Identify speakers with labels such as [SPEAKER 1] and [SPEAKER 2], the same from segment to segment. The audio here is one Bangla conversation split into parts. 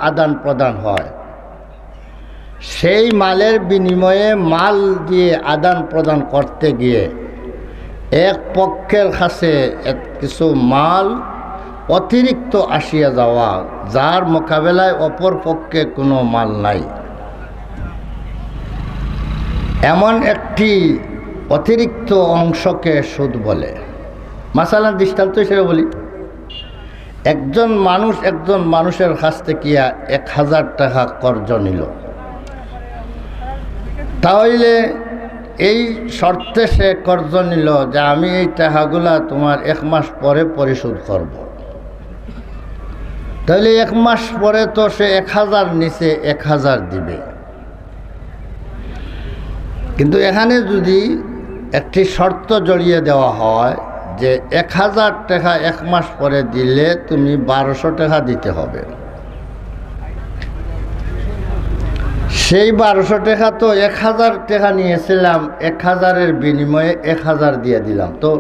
[SPEAKER 1] আদান প্রদান হয়, সেই মালের বিনিময়ে মাল দিয়ে আদান প্রদান করতে গিয়ে এক পক্ষের কাছে কিছু মাল অতিরিক্ত আসিয়া যাওয়া, যার মোকাবেলায় অপর পক্ষে কোনো মাল নাই, এমন একটি অতিরিক্ত অংশকে সুদ বলে। মাসালার দৃষ্টান্ত হিসেবে বলি, একজন মানুষের কাছ থেকে 1000 টাকা কর্জ নিল, তাহলে এই শর্তে সে কর্জ নিল যে আমি এই টাকাগুলা তোমার 1 মাস পরে পরিশোধ করব। তাহলে 1 মাস পরে তো সে 1000 নিচে 1000 দিবে, কিন্তু এখানে যদি একটি শর্ত জড়িয়ে দেওয়া হয় যে 1000 টাকা 1 মাস পরে দিলে তুমি 1200 টাকা দিতে হবে, সেই 1200 টাকা তো 1000 টাকা নিয়েছিলাম, 1000-এর বিনিময়ে 1000 দিয়ে দিলাম, তো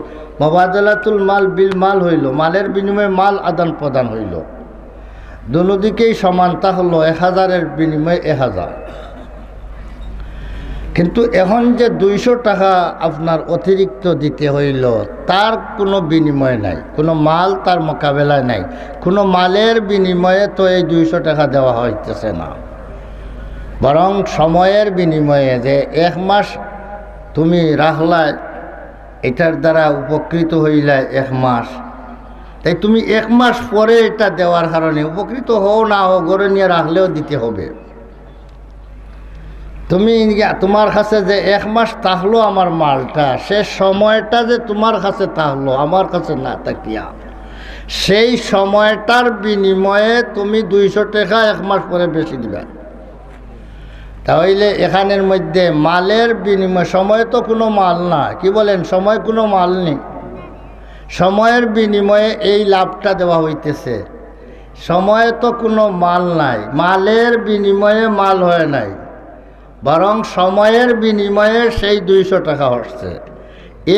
[SPEAKER 1] মুবাদালাতুল মাল বিল মাল হইল, মালের বিনিময়ে মাল আদান প্রদান হইল, দুনো দিকেই সমানতা হলো, 1000-এর বিনিময়ে 1000। কিন্তু এখন যে 200 টাকা আপনার অতিরিক্ত দিতে হইল, তার কোনো বিনিময় নাই, কোনো মাল তার মোকাবেলায় নাই, কোনো মালের বিনিময়ে তো এই 200 টাকা দেওয়া হইতেছে না, বরং সময়ের বিনিময়ে যে 1 মাস তুমি রাখলাই, এটার দ্বারা উপকৃত হইলাই 1 মাস, তাই তুমি 1 মাস পরে এটা দেওয়ার কারণে উপকৃত হও না হও, গড়ে নিয়ে রাখলেও দিতে হবে। তুমি তোমার কাছে যে 1 মাস থাকলো আমার মালটা, সে সময়টা যে তোমার কাছে থাকলো আমার কাছে না থাকিয়া, সেই সময়টার বিনিময়ে তুমি 200 টাকা 1 মাস পরে বেশি দিবা। তাহলে এখানের মধ্যে মালের বিনিময়, সময় তো কোনো মাল না, কি বলেন, সময় কোনো মাল নেই, সময়ের বিনিময়ে এই লাভটা দেওয়া হইতেছে, সময় তো কোনো মাল নাই, মালের বিনিময়ে মাল হয় নাই, বরং সময়ের বিনিময়ে সেই 200 টাকা হচ্ছে।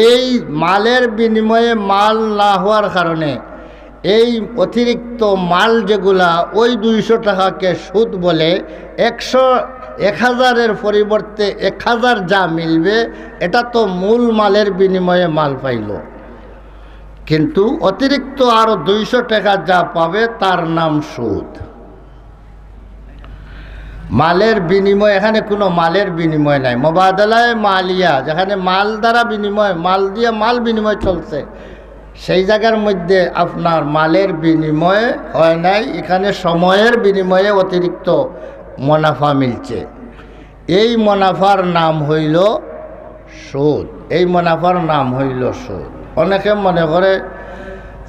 [SPEAKER 1] এই মালের বিনিময়ে মাল না হওয়ার কারণে এই অতিরিক্ত মাল যেগুলা ওই 200 টাকাকে সুদ বলে, 1000-এর পরিবর্তে 1000 যা মিলবে এটা তো মূল মালের বিনিময়ে মাল পাইল, কিন্তু অতিরিক্ত আরো 200 টাকা যা পাবে তার নাম সুদ। মালের বিনিময়, এখানে কোনো মালের বিনিময় নাই, মুবাদালায়ে মালিয়া, যেখানে মাল দ্বারা বিনিময়, মাল দিয়ে মাল বিনিময় চলছে, সেই জায়গার মধ্যে আপনার মালের বিনিময় হয় নাই, এখানে সময়ের বিনিময়ে অতিরিক্ত মুনাফা মিলছে, এই মুনাফার নাম হইল সুদ, এই মুনাফার নাম হইল সুদ। অনেকে মনে করে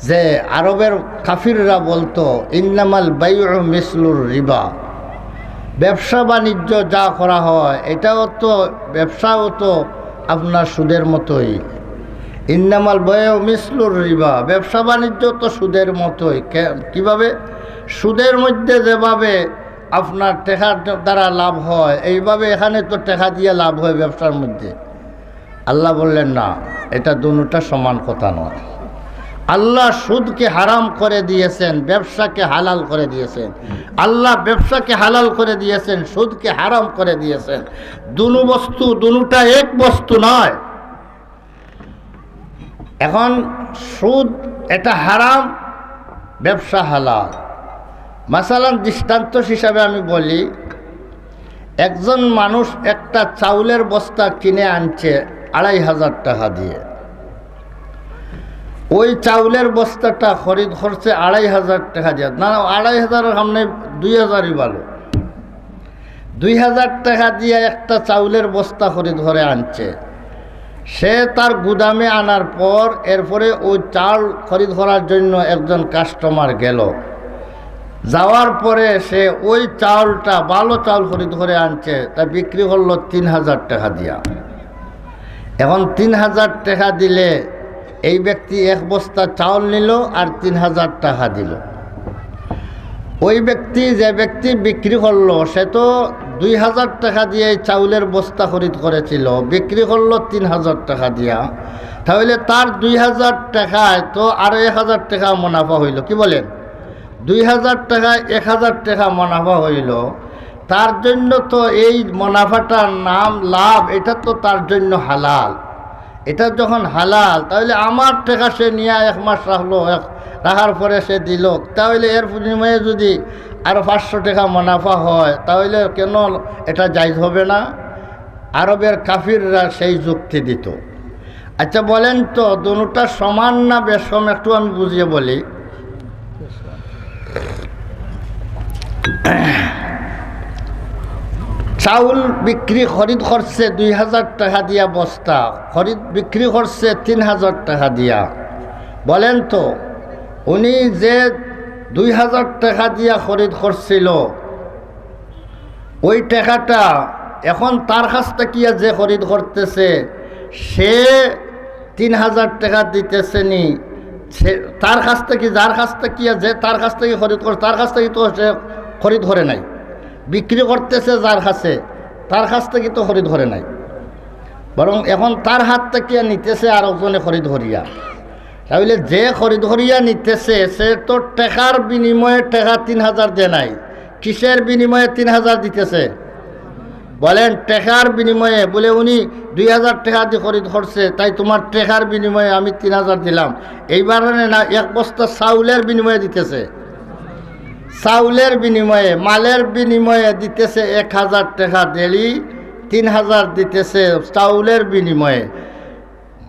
[SPEAKER 1] যে আরবের কাফিররা বলতো ইন্নামাল বাইউ মিসলুর রিবা, ব্যবসা বাণিজ্য যা করা হয় এটাও তো ব্যবসাও তো আপনার সুদের মতোই, ইন্নামাল বাইউ মিসলুর রিবা, ব্যবসা বাণিজ্য তো সুদের মতোই। কিভাবে? সুদের মধ্যে যেভাবে আপনার টাকার দ্বারা লাভ হয়, এইভাবে এখানে তো টাকা দিয়ে লাভ হয় ব্যবসার মধ্যে। আল্লাহ বললেন না, এটা দুটোটা সমান কথা নয়। আল্লাহ সুদকে হারাম করে দিয়েছেন, ব্যবসাকে হালাল করে দিয়েছেন। আল্লাহ ব্যবসাকে হালাল করে দিয়েছেন, সুদকে হারাম করে দিয়েছেন। দুটো বস্তু, দুটোটা এক বস্তু নয়। এখন সুদ এটা হারাম, ব্যবসা হালাল। মাসালান দৃষ্টান্ত হিসাবে আমি বলি, একজন মানুষ একটা চাউলের বস্তা কিনে আনছে 2500 টাকা দিয়ে, ওই চাউলের বস্তাটা খরিদ করছে 2500 টাকা দিয়ে, না 2500-এর সামনে 2000-ই ভালো, 2000 টাকা দিয়ে একটা চাউলের বস্তা খরিদ করে আনছে। সে তার গুদামে আনার পর এরপরে ওই চাল খরিদ করার জন্য একজন কাস্টমার গেল, যাওয়ার পরে সে ওই চাউলটা ভালো চাউল খরিদ করে আনছে, তা বিক্রি করলো 3000 টাকা দিয়া। এখন 3000 টাকা দিলে এই ব্যক্তি 1 বস্তা চাউল নিল আর 3000 টাকা দিল। ওই ব্যক্তি, যে ব্যক্তি বিক্রি করলো, সে তো 2000 টাকা দিয়ে চাউলের বস্তা খরিদ করেছিল, বিক্রি করলো 3000 টাকা দিয়া, তাহলে তার 2000 টাকায় তো আরো 1000 টাকা মুনাফা হইল। কি বলেন? 2000 টাকায় 1000 টাকা মুনাফা হইল, তার জন্য তো এই মুনাফাটার নাম লাভ, এটা তো তার জন্য হালাল। এটা যখন হালাল, তাহলে আমার টাকা সে নিয়ে 1 মাস রাখলো, রাখার পরে সে দিল, তাহলে এর বিনিময়ে যদি আরও 500 টাকা মুনাফা হয়, তাহলে কেন এটা জায়েজ হবে না? আরবের কাফিররা সেই যুক্তি দিত। আচ্ছা বলেন তো, দুটোটা সমান না বেসম? একটু আমি বুঝিয়ে বলি। চাউল বিক্রি খরিদ করছে 2000 টাকা দিয়া বস্তা, খরিদ বিক্রি করছে 3000 টাকা দিয়া। বলেন তো, উনি যে 2000 টাকা দিয়া খরিদ করছিল, ওই টাকাটা এখন তার কাছ থেকে যে খরিদ করতেছে, সে 3000 টাকা দিতেছে নি, সে তার কাছ থেকে, যার কাছ থেকে যে তার কাছ থেকে খরিদ করে, তার কাছ থেকে তো সে খরিদ করে নাই। বিক্রি করতেছে যার কাছে, তার কাছ থেকে তো খরিদ করে নাই, বরং এখন তার হাত থেকে নিতেছে আর ওজনে খরিদ করিয়া। তাহলে যে খরিদ করিয়া নিতেছে, সে তো টাকার বিনিময়ে টাকা 3000 দেয় নাই। কিসের বিনিময়ে 3000 দিতেছে? বলেন, টাকার বিনিময়ে। বলে উনি 2000 টাকা দিয়ে খরিদ করছে, তাই তোমার টাকার বিনিময়ে আমি 3000 দিলাম। এইবার না, 1 বস্তা চাউলের বিনিময়ে দিতেছে। চাউলের বিনিময়ে, মালের বিনিময়ে দিতেছে 1000 টাকা, ডেলি 3000 দিতেছে চাউলের বিনিময়ে।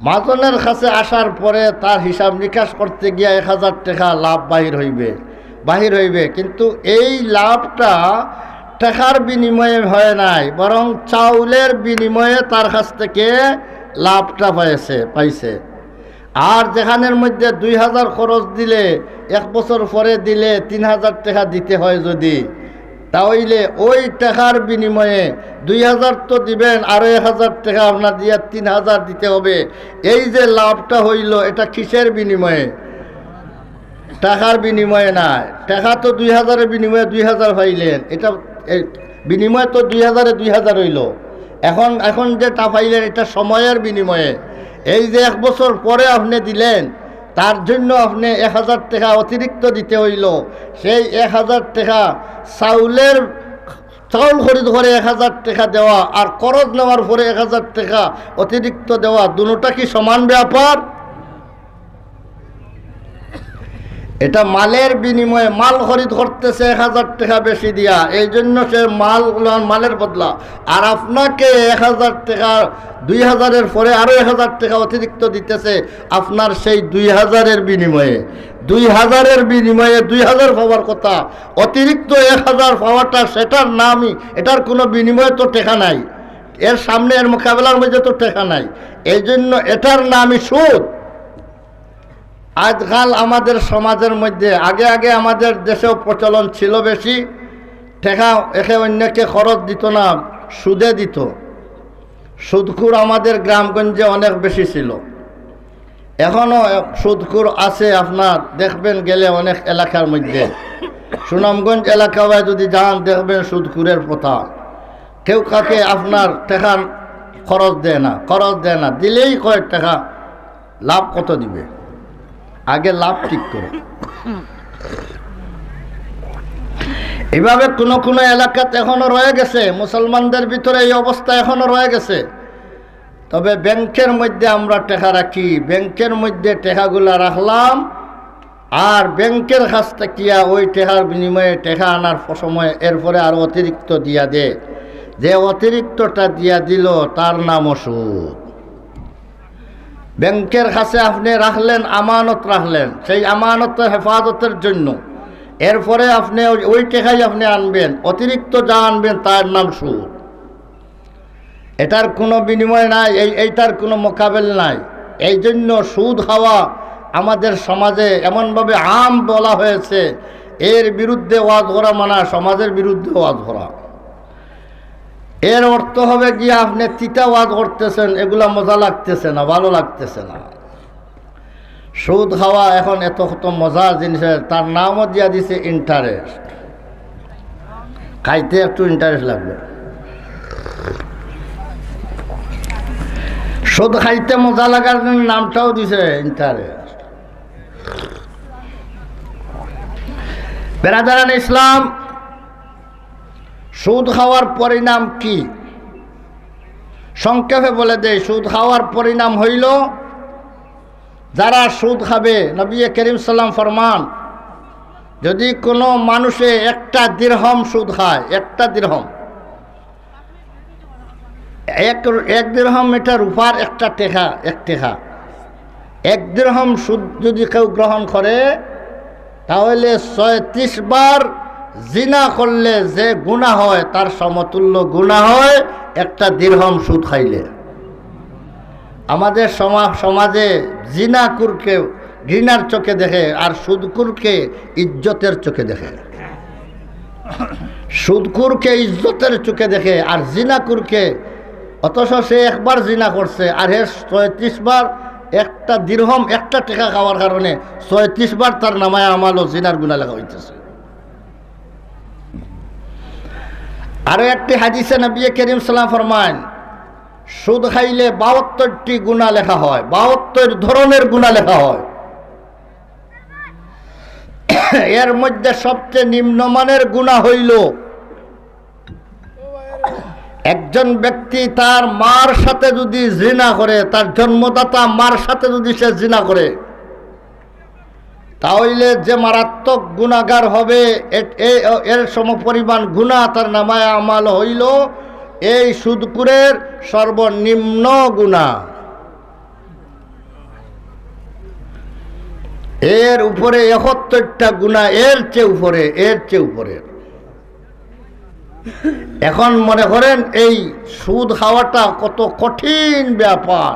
[SPEAKER 1] মাজনের কাছে আসার পরে তার হিসাব নিকাশ করতে গিয়া 1000 টাকা লাভ বাহির হইবে। কিন্তু এই লাভটা টাকার বিনিময়ে হয় নাই, বরং চাউলের বিনিময়ে তার কাছ থেকে লাভটা পাইছে। আর যেখানের মধ্যে 2000 খরচ দিলে, 1 বছর পরে দিলে 3000 টাকা দিতে হয় যদি, তাহলে ওই টাকার বিনিময়ে 2000 তো দিবেন, আরও 1000 টাকা আপনার দিয়ে 3000 দিতে হবে। এই যে লাভটা হইল, এটা কিসের বিনিময়ে? টাকার বিনিময়ে না। টাকা তো 2000-এর বিনিময়ে 2000 পাইলেন, এটা বিনিময়ে তো 2000-এ 2000 হইল। এখন যেটা পাইলেন, এটা সময়ের বিনিময়ে। এই যে 1 বছর পরে আপনি দিলেন, তার জন্য আপনি 1000 টাকা অতিরিক্ত দিতে হইল। সেই 1000 টাকা চাউল খরিদ করে 1000 টাকা দেওয়া, আর করজ নেওয়ার পরে 1000 টাকা অতিরিক্ত দেওয়া, দুটোটা কি সমান ব্যাপার? এটা মালের বিনিময়ে, মাল খরিদ করতেছে 1000 টাকা বেশি দিয়া, এই জন্য সে মালের বদলা। আর আপনাকে 1000 টাকা, 2000-এর পরে আরও 1000 টাকা অতিরিক্ত দিতেছে আপনার সেই 2000-এর বিনিময়ে। 2000-এর বিনিময়ে 2000 পাওয়ার কথা, অতিরিক্ত 1000 পাওয়াটা, সেটার নামই, এটার কোনো বিনিময়ে তো টাকা নাই, এর সামনে এর মোকাবেলার মধ্যে তো টাকা নাই। এই জন্য এটার নামই সুদ। আজকাল আমাদের সমাজের মধ্যে, আগে আমাদের দেশেও প্রচলন ছিল বেশি, টাকা একে অন্যকে খরচ দিত না, সুদে দিত। সুদখোর আমাদের গ্রামগঞ্জে অনেক বেশি ছিল। এখনও সুদখোর আছে, আপনার দেখবেন গেলে অনেক এলাকার মধ্যে। সুনামগঞ্জ এলাকায় যদি যান, দেখবেন সুদখোরের প্রথা। কেউ কাকে আপনার টাকা খরচ দেয় না, দিলেই কয়েক টাকা লাভ কত দিবে, আগে লাভ ঠিক করো। এইভাবে কোনো এলাকাতে এখনো রয়ে গেছে, মুসলমানদের ভিতরে এই অবস্থা এখনো রয়ে গেছে। তবে ব্যাংকের মধ্যে আমরা টাকা রাখি, ব্যাংকের মধ্যে টাকাগুলা রাখলাম, আর ব্যাংকের কাছ থেকে ওই টাকার বিনিময়ে টাকা আনার সময় এরপরে আরও অতিরিক্ত দিয়া দে। যে অতিরিক্তটা দিয়া দিল, তার নাম সুদ। ব্যাংকের কাছে আপনি রাখলেন, আমানত রাখলেন, সেই আমানতের হেফাজতের জন্য। এরপরে আপনি ওই টাকাই আপনি আনবেন, অতিরিক্ত যা আনবেন তার নাম সুদ। এটার কোনো বিনিময় নাই, এইটার কোনো মোকাবেল নাই। এই জন্য সুদ খাওয়া আমাদের সমাজে এমনভাবে আম বলা হয়েছে, এর বিরুদ্ধে ওয়াজ করা মানা সমাজের বিরুদ্ধে ওয়াজ করা। এর অর্থ হবে গিয়ে আপনি তিতা ওয়াজ করতেছেন, এগুলা মজা লাগতেছে না, ভালো লাগতেছে না। সুদ খাওয়া এখন এত মজার জিনিসের, তার নামও দিয়া দিছে ইন্টারেস্ট। খাইতে একটু ইন্টারেস্ট লাগবে। সুদ খাইতে মজা লাগার নামটাও দিছে ইন্টারেস্ট। বেরাদারান ইসলাম, সুদ খাওয়ার পরিণাম কি? সংক্ষেপে বলে দেয়, সুদ খাওয়ার পরিণাম হইল, যারা সুদ খাবে, নবী করিম সাল্লাম ফরমান, যদি কোনো মানুষে একটা দিরহম সুদ খায়, একটা দিরহম, এক দিরহম এটা রূপার একটা টেকা, এক টেকা, এক দিরহম সুদ যদি কেউ গ্রহণ করে, তাহলে 36 বার জিনা করলে যে গুনাহ হয় তার সমতুল্য গুনাহ হয় একটা দিরহম সুদ খাইলে। আমাদের সমাজে জিনাকুরকে ঘৃণার চোখে দেখে, আর সুদকুরকে ইজ্জতের চোখে দেখে। সুদকুরকে ইজ্জতের চোখে দেখে আর জিনাকুরকে, অথচ সে একবার জিনা করছে আর হে 36 বার একটা দিরহম একটা টাকা খাওয়ার কারণে 36 বার তার নামায় আমালও জিনার গুনাহ লেখা হইতেছে। আরো একটি হাদিসে নবী করিম সাল্লাল্লাহু ফরমান, সুদ খাইলে 72টি গুনাহ লেখা হয়, 72 ধরনের গুনাহ লেখা হয়। এর মধ্যে সবচেয়ে নিম্নমানের গুনাহ হইল একজন ব্যক্তি তার মার সাথে যদি জিনা করে, তার জন্মদাতা মার সাথে যদি সে জিনা করে, তাহলে যে মারাত্মক গুনাহগার হবে, এর সমপরিমাণ গুনাহ তার নামায় আমাল হইল এই সুদকুরের সর্বনিম্ন গুনাহ। এর উপরে 71টা গুনাহ, এর চেয়ে উপরে, এর চেয়ে উপরে। এখন মনে করেন এই সুদ খাওয়াটা কত কঠিন ব্যাপার।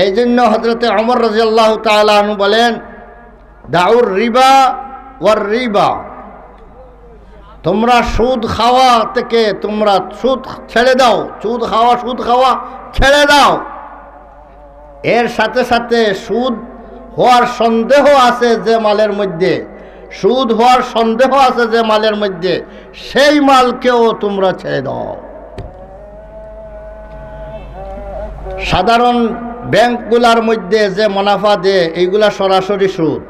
[SPEAKER 1] এই জন্য হযরতে ওমর রাদিয়াল্লাহু তাআলা আনহু বলেন, দাউর রিবা ওয়ার রিবা, তোমরা সুদ খাওয়া থেকে তোমরা সুদ ছেড়ে দাও, সুদ খাওয়া ছেড়ে দাও। এর সাথে সাথে সুদ হওয়ার সন্দেহ আছে যে মালের মধ্যে, সুদ হওয়ার সন্দেহ আছে যে মালের মধ্যে, সেই মালকেও তোমরা ছেড়ে দাও। সাধারণ ব্যাংকগুলার মধ্যে যে মুনাফা দেয় এইগুলা সরাসরি সুদ,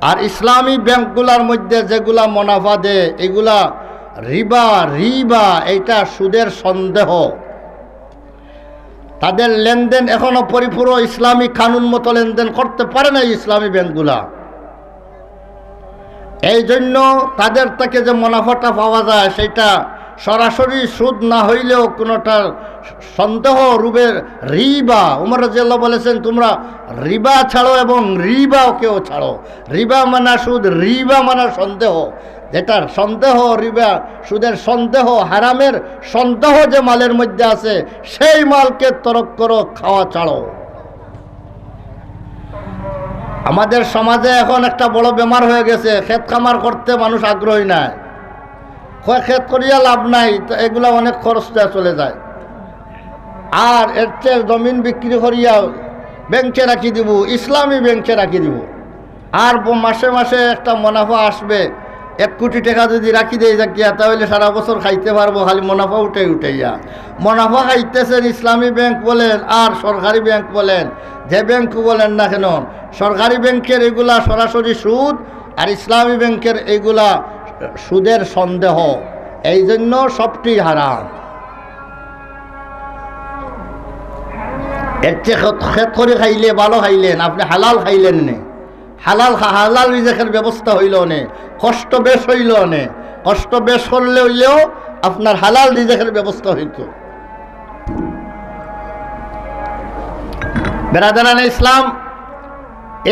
[SPEAKER 1] আর ইসলামী ব্যাংকগুলার মধ্যে যেগুলা মুনাফা দেয় এগুলা রিবা, এইটা সুদের সন্দেহ। তাদের লেনদেন এখনো পরিপূর্ণ ইসলামী কানুন মতো লেনদেন করতে পারে না ইসলামী ব্যাংকগুলা। এই জন্য তাদের থেকে যে মুনাফাটা পাওয়া যায় সেটা সরাসরি সুদ না হইলেও কোনোটা সন্দেহ রূপের রিবা। ওমর রাদিয়াল্লাহু বলেছেন, তোমরা রিবা ছাড়ো এবং রিবাকেও ছাড়ো। রিবা মানা সুদ, রিবা মানা সন্দেহ। যেটার সন্দেহ রিবা, সুদের সন্দেহ, হারামের সন্দেহ যে মালের মধ্যে আছে সেই মালকে তরক করো, খাওয়া ছাড়ো। আমাদের সমাজে এখন একটা বড় বেমার হয়ে গেছে, ক্ষেত খামার করতে মানুষ আগ্রহী নাই। ক্ষেত করিয়া লাভ নাই, তো এগুলা অনেক খরচ চলে যায়। আর এর চেয়ে জমিন বিক্রি করিয়া ব্যাংকে রাখি দিব, ইসলামী ব্যাংকে রাখি দিব, আর মাসে মাসে একটা মুনাফা আসবে। 1 কোটি টাকা যদি রাখি দেয় যাকিয়া, তাহলে সারা বছর খাইতে পারবো, খালি মুনাফা উঠাইয়া। মুনাফা খাইতেছেন ইসলামী ব্যাংক বলেন আর সরকারি ব্যাংক বলেন, যে ব্যাংক বলেন না কেন, সরকারি ব্যাংকের এগুলা সরাসরি সুদ, আর ইসলামী ব্যাংকের এগুলা সুদের সন্দেহ। এই জন্য সবটি হারাম। এর চেয়ে খেত করে খাইলে ভালো খাইলেন, আপনি হালাল খাইলেন নে, হালাল রিজেকের ব্যবস্থা হইল নে, কষ্ট বেশ হইল নে, কষ্ট বেশ করলে হইলেও আপনার হালাল রিজেকের ব্যবস্থা হইত। বেরাদারান ইসলাম,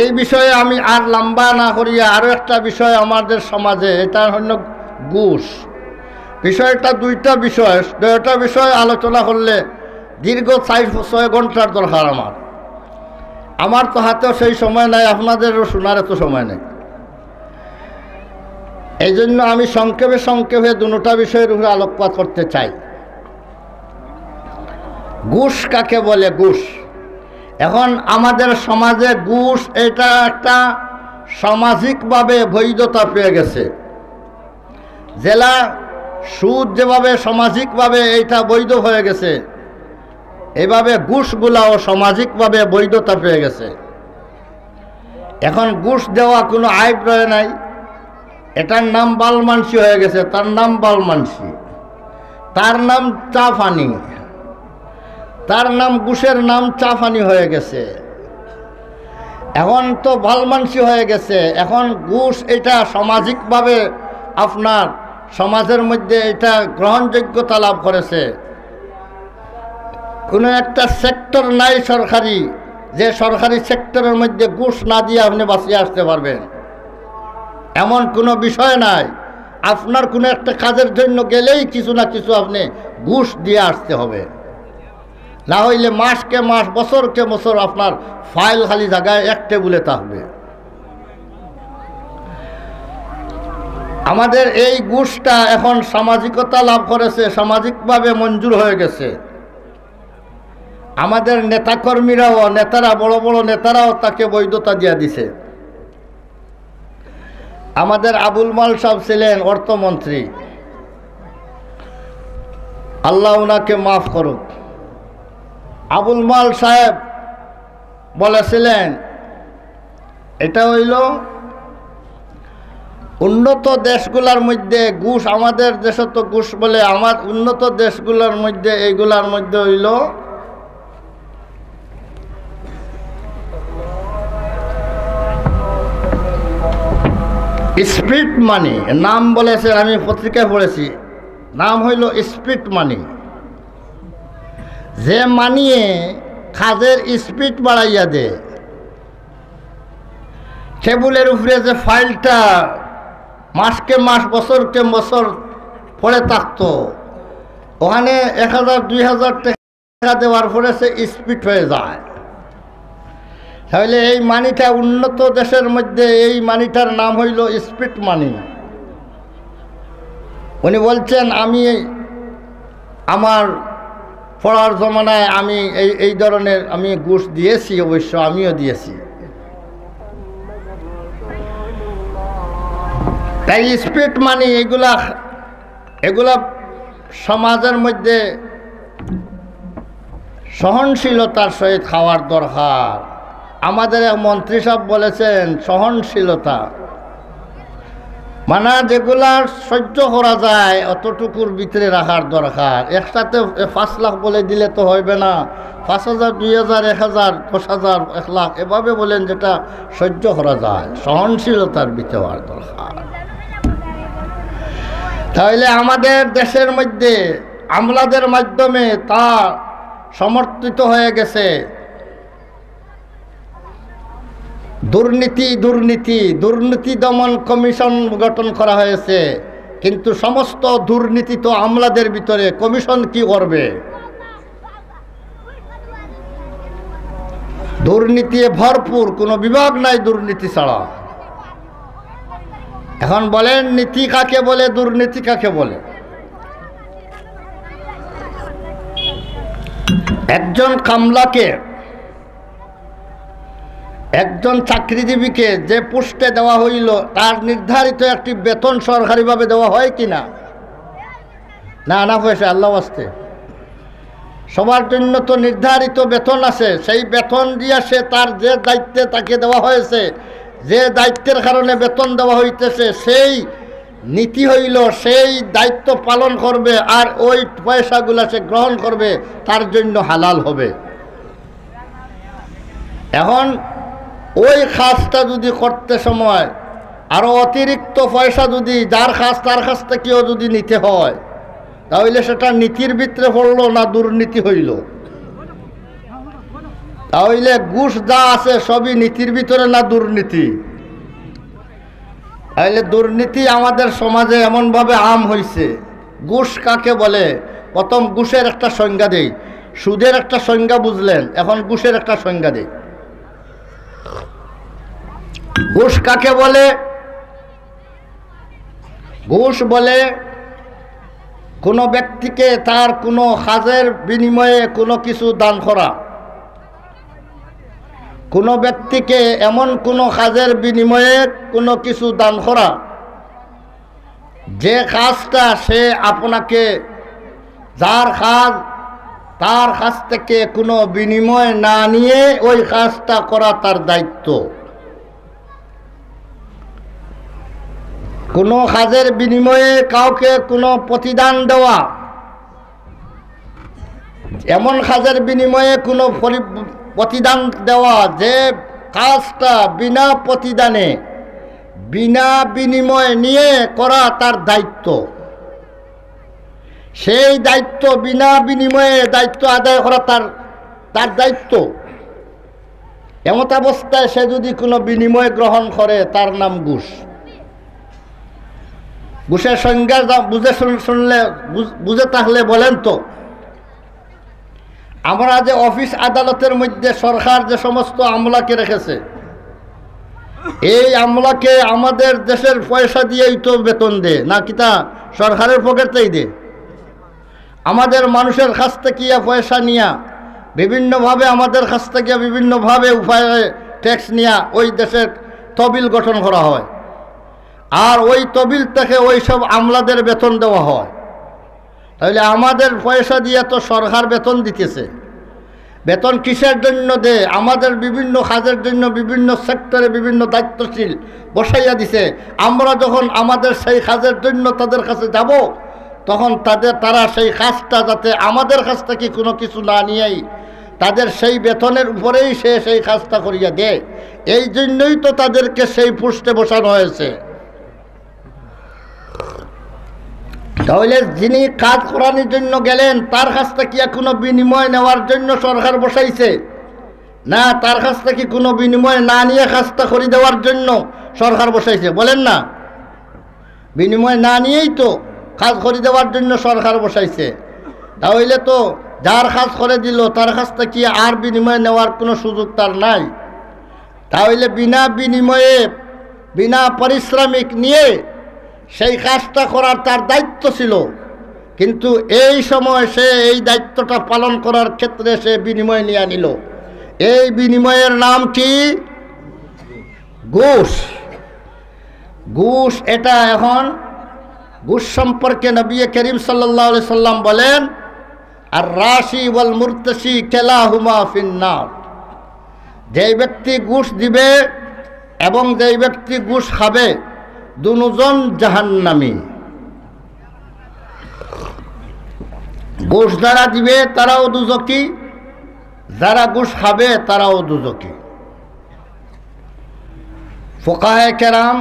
[SPEAKER 1] এই বিষয়ে আমি আর লম্বা না করিয়া আরও একটা বিষয় আমাদের সমাজে, এটা হল ঘুষ। বিষয়টা দুইটা বিষয় আলোচনা করলে দীর্ঘ 4-6 ঘন্টার দরকার। আমার তো হাতেও সেই সময় নাই, আপনাদেরও শোনার এত সময় নেই। এই জন্য আমি সংক্ষেপে দুটা বিষয়ের উপরে আলোকপাত করতে চাই। ঘুষ কাকে বলে? ঘুষ এখন আমাদের সমাজে ঘুষ এটা একটা সামাজিকভাবে বৈধতা পেয়ে গেছে। জেলা সুদ যেভাবে সামাজিকভাবে এটা বৈধ হয়ে গেছে, এভাবে ঘুষগুলাও সামাজিকভাবে বৈধতা পেয়ে গেছে। এখন ঘুষ দেওয়া কোনো আইব রয়ে নাই, এটার নাম বালমানসি হয়ে গেছে, তার নাম বালমানসি, তার নাম চাফানি, তার নাম ঘুষের নাম চাফানি হয়ে গেছে। এখন তো বালমানসি হয়ে গেছে। এখন ঘুষ এটা সামাজিকভাবে আপনার সমাজের মধ্যে এটা গ্রহণযোগ্যতা লাভ করেছে। কোনো একটা সেক্টর নাই সরকারি, যে সরকারি সেক্টরের মধ্যে ঘুষ না দিয়ে আপনি বাঁচিয়ে আসতে পারবেন, এমন কোনো বিষয় নাই। আপনার কোনো একটা কাজের জন্য গেলেই কিছু না কিছু আপনি ঘুষ দিয়ে আসতে হবে, না হইলে মাসকে মাস বছরকে বছর আপনার ফাইল খালি জায়গায় এক টেবুলে থাকবে। আমাদের এই ঘুষটা এখন সামাজিকতা লাভ করেছে, সামাজিকভাবে মঞ্জুর হয়ে গেছে। আমাদের নেতাকর্মীরাও, নেতারা, বড় বড় নেতারাও তাকে বৈধতা দিয়ে দিছে। আমাদের আবুল মাল সাহেব ছিলেন অর্থমন্ত্রী, আল্লাহ ওনাকে মাফ করুক। আবুল মাল সাহেব বলেছিলেন, এটা হইল উন্নত দেশগুলোর মধ্যে ঘুষ, আমাদের দেশে তো ঘুষ বলে, আমার উন্নত দেশগুলোর মধ্যে এইগুলার মধ্যে হইল স্পিড মানি। নাম বলেছে, আমি পত্রিকায় পড়েছি, নাম হইল স্পিড মানি। যে মানিয়ে কাজের স্পিড বাড়াইয়া দে, টেবুলের উপরে যে ফাইলটা মাসকে মাস বছরকে বছর পড়ে থাকতো, ওখানে 1000 2000 টাকা দেওয়ার পরে সে স্পিড হয়ে যায়। তাহলে এই মানিটা উন্নত দেশের মধ্যে এই মানিটার নাম হইল স্পিড মানি। উনি বলছেন, আমি আমার পড়ার জমানায় আমি এই ধরনের আমি ঘুষ দিয়েছি, অবশ্য আমিও দিয়েছি। তাই স্পিড মানি এগুলা সমাজের মধ্যে সহনশীলতার সহিত খাওয়ার দরকার। আমাদের এক মন্ত্রী সাহেব বলেছেন সহনশীলতা, মানে যেগুলা সহ্য করা যায় অতটুকুর ভিতরে রাখার দরকার। একসাথে 5 লাখ বলে দিলে তো হইবে না, 5000 2000 1000 10,000 1 লাখ এভাবে বলেন, যেটা সহ্য করা যায়, সহনশীলতার ভিতরে হওয়ার দরকার। তাহলে আমাদের দেশের মধ্যে আমলাদের মাধ্যমে তা সমর্থিত হয়ে গেছে। দুর্নীতি দমন কমিশন গঠন করা হয়েছে, কিন্তু সমস্ত দুর্নীতি তো আমলাদের ভিতরে, কমিশন কি করবে? দুর্নীতি ভরপুর, কোনো বিভাগ নাই দুর্নীতি ছাড়া। এখন বলেন নীতি কাকে বলে, দুর্নীতি কাকে বলে? একজন কামলাকে, একজন চাকরিজীবীকে যে পোস্টে দেওয়া হইল, তার নির্ধারিত একটি বেতন সরকারিভাবে দেওয়া হয় কিনা? না, না পয়সা আল্লাহ আসতে, সবার জন্য তো নির্ধারিত বেতন আছে। সেই বেতন দিয়ে সে তার যে দায়িত্বে তাকে দেওয়া হয়েছে, যে দায়িত্বের কারণে বেতন দেওয়া হইতেছে, সেই নীতি হইল সেই দায়িত্ব পালন করবে, আর ওই পয়সাগুলো সে গ্রহণ করবে, তার জন্য হালাল হবে। এখন ওই কাজটা যদি করতে সময় আরও অতিরিক্ত পয়সা যদি যার কাজ তার কাছ থেকেও যদি নিতে হয়, তাহলে সেটা নীতির ভিতরে পড়লো না দুর্নীতি হইল? তাহলে ঘুষ যা আছে সবই নীতির ভিতরে না দুর্নীতি? তাহলে দুর্নীতি আমাদের সমাজে এমনভাবে আম হয়েছে। ঘুষ কাকে বলে? প্রথম ঘুষের একটা সংজ্ঞা দেই। সুদের একটা সংজ্ঞা বুঝলেন, এখন ঘুষের একটা সংজ্ঞা দেই। ঘুষ কাকে বলে? ঘুষ বলে কোনো ব্যক্তিকে তার কোনো কাজের বিনিময়ে কোনো কিছু দান করা, কোনো ব্যক্তিকে এমন কোনো কাজের বিনিময়ে কোনো কিছু দান করা, যে কাজটা সে আপনাকে, যার কাজ তার কাছ থেকে কোনো বিনিময় না নিয়ে ওই কাজটা করা তার দায়িত্ব। কোনো কাজের বিনিময়ে কাউকে কোনো প্রতিদান দেওয়া, এমন কাজের বিনিময়ে কোনো প্রতিদান দেওয়া যে কাজটা বিনা প্রতিদানে বিনা বিনিময় নিয়ে করা তার দায়িত্ব, সেই দায়িত্ব বিনা বিনিময়ে দায়িত্ব আদায় করা তার দায়িত্ব। এমত অবস্থায় সে যদি কোনো বিনিময় গ্রহণ করে তার নাম ঘুষ। ঘুষের সংজ্ঞা বুঝে থাকলে বলেন তো, আমরা যে অফিস আদালতের মধ্যে সরকার যে সমস্ত আমলাকে রেখেছে, এই আমলাকে আমাদের দেশের পয়সা দিয়েই তো বেতন দেয় না, কিতা সরকারের পকেটেই দেয়। আমাদের মানুষের কাছ থেকে পয়সা নিয়া বিভিন্নভাবে আমাদের কাছ থেকে বিভিন্নভাবে উপায়ে ট্যাক্স নিয়া ওই দেশের তহবিল গঠন করা হয়, আর ওই তহবিল থেকে ওই সব আমলাদের বেতন দেওয়া হয়। তাহলে আমাদের পয়সা দিয়ে তো সরকার বেতন দিতেছে। বেতন কিসের জন্য দেয়? আমাদের বিভিন্ন কাজের জন্য বিভিন্ন সেক্টরে বিভিন্ন দায়িত্বশীল বসাইয়া দিছে। আমরা যখন আমাদের সেই কাজের জন্য তাদের কাছে যাব, তখন তারা সেই কাজটা যাতে আমাদের কাছ থেকে কোনো কিছু না নিয়েই তাদের সেই বেতনের উপরেই সে সেই কাজটা করিয়া দেয়। এই জন্যই তো তাদেরকে সেই পোস্টে বসানো হয়েছে। তাহলে যিনি কাজ করানোর জন্য গেলেন তার কাছ থেকে কোনো বিনিময় নেওয়ার জন্য সরকার বসাইছে না, তার কাছ থেকে কোনো বিনিময় না নিয়ে কাজটা করে দেওয়ার জন্য সরকার বসাইছে? বলেন না, বিনিময় না নিয়েই তো কাজ করে দেওয়ার জন্য সরকার বসাইছে। তাহলে তো যার কাজ করে দিল তার কাছ থেকে আর বিনিময় নেওয়ার কোনো সুযোগ তার নাই। তাহলে বিনা বিনিময়ে বিনা পারিশ্রমিক নিয়ে সেই কাজটা করার তার দায়িত্ব ছিল, কিন্তু এই সময় সে এই দায়িত্বটা পালন করার ক্ষেত্রে সে বিনিময় নিয়ে নিল। এই বিনিময়ের নাম কি? ঘুষ। ঘুষ এটা এখন ঘুষ সম্পর্কে নবী করিম সাল্লাল্লাহু আলাইহি সাল্লাম বলেন, আর রাশি ওয়াল মুরতাশি কিলাহুমা ফিন্নার। যেই ব্যক্তি ঘুষ দিবে এবং যেই ব্যক্তি ঘুষ খাবে দুজন জাহান্নামী। ঘুষ যারা দিবে তারাও দুজকি, যারা ঘুষ খাবে তারাও দুজকি। ফুকাহে কেরাম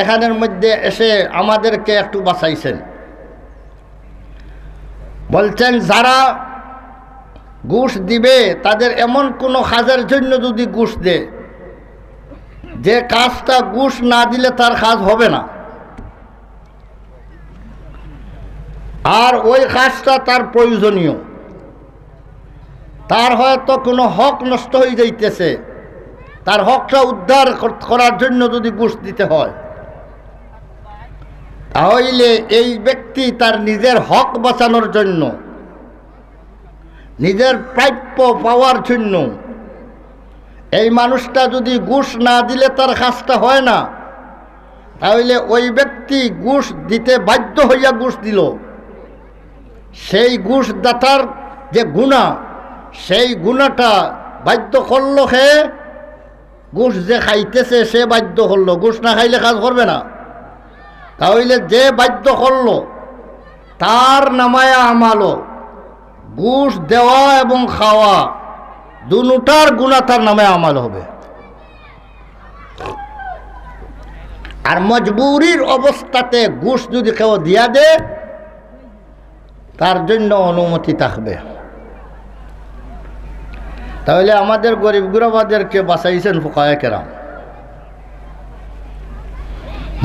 [SPEAKER 1] এখানের মধ্যে এসে আমাদেরকে একটু বাঁচাইছেন। বলছেন যারা ঘুষ দিবে তাদের এমন কোনো কাজের জন্য যদি ঘুষ দেয় যে কাজটা ঘুষ না দিলে তার কাজ হবে না, আর ওই কাজটা তার প্রয়োজনীয়, তার হয়তো কোনো হক নষ্ট হয়ে যাইতেছে, তার হকটা উদ্ধার করার জন্য যদি ঘুষ দিতে হয়, তাহলে এই ব্যক্তি তার নিজের হক বাঁচানোর জন্য, নিজের প্রাপ্য পাওয়ার জন্য, এই মানুষটা যদি ঘুষ না দিলে তার কাজটা হয় না, তাহলে ওই ব্যক্তি ঘুষ দিতে বাধ্য হইয়া ঘুষ দিল। সেই ঘুষ দাতার যে গুনাহ, সেই গুনাহটা বাধ্য করলো সে, ঘুষ যে খাইতেছে সে বাধ্য করলো, ঘুষ না খাইলে কাজ করবে না। তাহলে যে বাধ্য করলো তার নামায়া আমালো, ঘুষ দেওয়া এবং খাওয়া দুটার গুনাহ তার নামে আমাল হবে। আর মজবুরির অবস্থাতে ঘুষ যদি কেউ দিয়া দে তার জন্য অনুমতি থাকবে। তাহলে আমাদের গরিব গুরবাদেরকে বাঁচাইছেন ফুকায়ে কেরাম।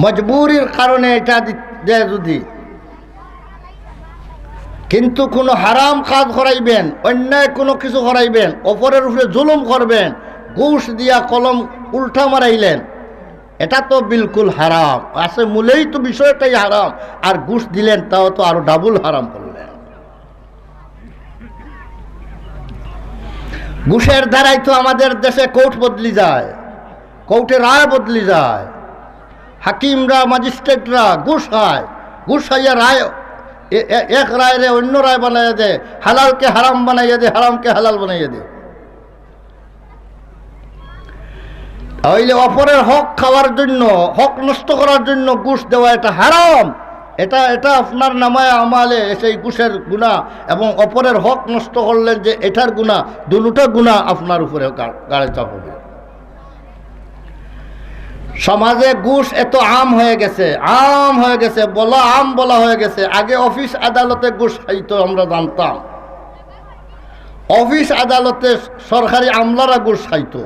[SPEAKER 1] মজবুরির কারণে এটা দেয় যদি, কিন্তু কোনো হারাম কাজ করাইবেন, অন্যায় কোনো কিছু করাইবেন, অপরের উপরে জুলুম করবেন, ঘুষ দিয়া কলম উল্টা মারাইলেন, এটা তো বিলকুল হারাম আছে, মূলেই তো বিষয়টাই হারাম, আর ঘুষ দিলেন তাও তো আরো ডাবল হারাম করলেন। ঘুষের দ্বারাই তো আমাদের দেশে কোর্ট বদলি যায়, কোর্টে রায় বদলি যায়, হাকিমরা ম্যাজিস্ট্রেটরা ঘুষ খায়, ঘুষ খাইয়া রায় এক রায় রে অন্য রায় বানাইয়া দে, হালালকে হারাম বানাইয়া দে, হারামকে হালাল বানাইয়া দে। তাহলে অপরের হক খাওয়ার জন্য, হক নষ্ট করার জন্য ঘুষ দেওয়া এটা হারাম। এটা আপনার নামায় আমালে সেই ঘুষের গুনাহ এবং অপরের হক নষ্ট করলেন যে এটার গুনাহ, দুটো গুনাহ আপনার উপরে গাড়ে চাপবে। সমাজে ঘুষ এত আম হয়ে গেছে, বলা হয়ে গেছে। আগে অফিস আদালতে ঘুষ খাইতো আমরা জানতাম, অফিস আদালতে সরকারি আমলারা ঘুষ খাইতো।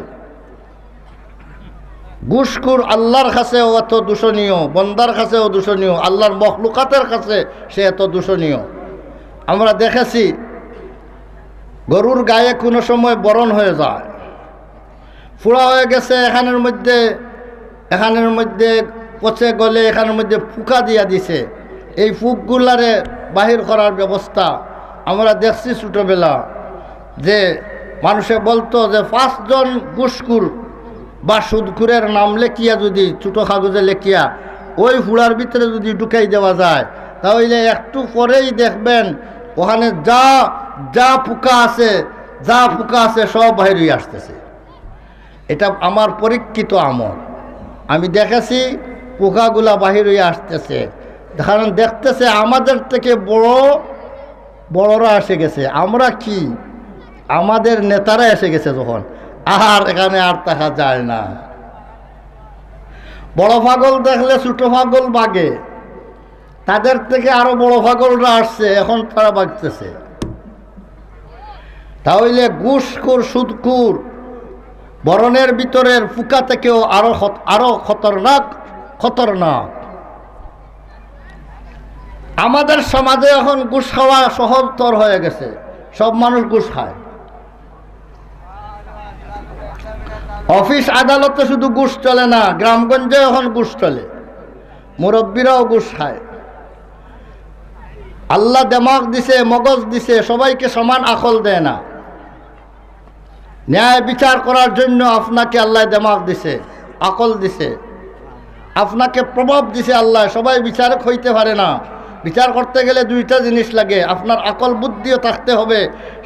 [SPEAKER 1] ঘুষখোর আল্লাহর কাছেও এত দূষণীয়, বন্দার কাছেও দূষণীয়, আল্লাহর মখলুকাতের কাছে সে এত দূষণীয়। আমরা দেখেছি গরুর গায়ে কোনো সময় বরণ হয়ে যায়, ফুড়া হয়ে গেছে, এখানের মধ্যে পচে গলে এখানের মধ্যে ফুকা দিয়া দিছে। এই ফুকগুলারে বাহির করার ব্যবস্থা আমরা দেখছি ছোটোবেলা, যে মানুষে বলতো যে 5 জন ঘুষখোর বা সুদখোরের নাম লেখিয়া যদি ছোটো কাগজে লেখিয়া ওই ফুড়ার ভিতরে যদি ঢুকাই দেওয়া যায়, তাহলে একটু পরেই দেখবেন ওখানে যা পোকা আছে সব বাহির হয়ে আসতেছে। এটা আমার পরীক্ষিত আমল, আমি দেখেছি পোকাগুলা বাহির হয়ে আসতেছে, কারণ দেখতেছে আমাদের থেকে বড়রা এসে গেছে। আমরা কি, আমাদের নেতারা এসে গেছে যখন, আর এখানে আর থাকা যায় না। বড় পাগল দেখলে ছোট পাগল বাগে, তাদের থেকে আরো বড় পাগলরা আসছে, এখন তারা বাগতেছে। তাহলে ঘুষখোর সুদখোর বরণের ভিতরের ফুকা থেকেও আরো খতরনাক। আমাদের সমাজে এখন ঘুষ খাওয়া সহজতর হয়ে গেছে, সব মানুষ ঘুষ খায়। অফিস আদালতে শুধু ঘুষ চলে না, গ্রামগঞ্জে এখন ঘুষ চলে, মুরব্বীরাও ঘুষ খায়। আল্লাহ দেমাগ দিছে, মগজ দিছে, সবাইকে সমান আকল দেয় না। ন্যায় বিচার করার জন্য আপনাকে আল্লাহ দেমাগ দিছে, আকল দিছে, আপনাকে প্রভাব দিছে আল্লাহ। সবাই বিচারক হইতে পারে না। বিচার করতে গেলে 2টা জিনিস লাগে, আপনার আকল বুদ্ধিও থাকতে হবে,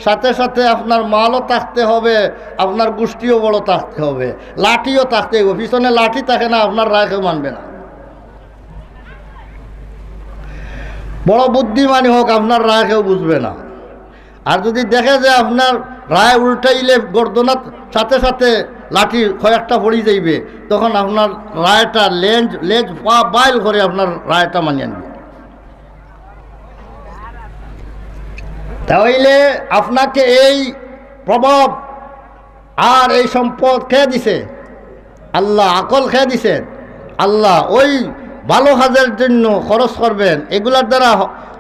[SPEAKER 1] সাথে সাথে আপনার মালও থাকতে হবে, আপনার গোষ্ঠীও বড় থাকতে হবে, লাঠিও থাকতে হবে। পিছনে লাঠি থাকে না, আপনার রায় কেউ মানবে না। বড় বুদ্ধিমানী হোক, আপনার রায় কেউ বুঝবে না। আর যদি দেখে যে আপনার রায় উল্টাইলে গর্দনার সাথে সাথে লাঠি কয়েকটা পড়ি যাইবে, তখন আপনার রায়টা লেজ বাইল করে আপনার রায়টা মানিয়ে আনবে। তাহলে আপনাকে এই প্রভাব আর এই সম্পদ খেয়ে দিছে আল্লাহ, আকল খেয়ে দিছেন আল্লাহ। ওই ভালো কাজের জন্য খরচ করবেন, এগুলার দ্বারা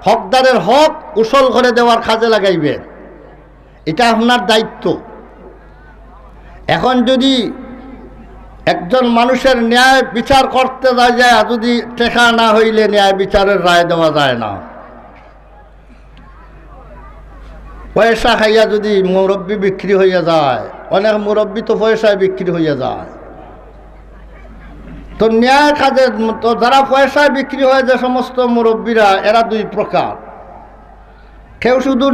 [SPEAKER 1] হকদারের হক উসল করে দেওয়ার কাজে লাগাইবেন, এটা আপনার দায়িত্ব। এখন যদি একজন মানুষের ন্যায় বিচার করতে যায়, যদি টেকা না হইলে ন্যায় বিচারের রায় দেওয়া যায় না। পয়সা খাইয়া যদি মুরব্বী বিক্রি হইয়া যায়, অনেক মুরব্বী তো পয়সায় বিক্রি হইয়া যায়, তো ন্যায় কাজে তো যারা পয়সায় বিক্রি হয় যে সমস্ত মুরব্বীরা, এরা 2 প্রকার। কেউ শুধু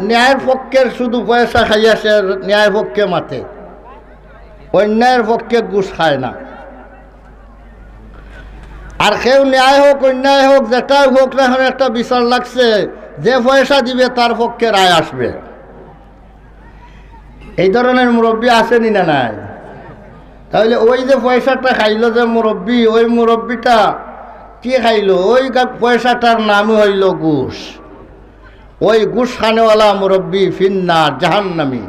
[SPEAKER 1] ন্যায়ের পক্ষের শুধু পয়সা খাইয়া সে ন্যায় পক্ষে মাতে, অন্যায়ের পক্ষে ঘুষ খায় না। আর কেউ ন্যায় হোক অন্যায় হোক যেটাই হোক না, এখন একটা বিচার লাগছে, যে পয়সা দিবে তার পক্ষে রায় আসবে। এই ধরনের মুরব্বী আসেনি না নাই? তাহলে ওই যে পয়সাটা খাইলো যে মুরব্বী, ওই মুরব্বীটা কি খাইলো? ওই পয়সাটার নামই হইল ঘুষ। ওই ঘুষ খানেওয়ালা মুরব্বী ফিন্নার, জাহান্নামী।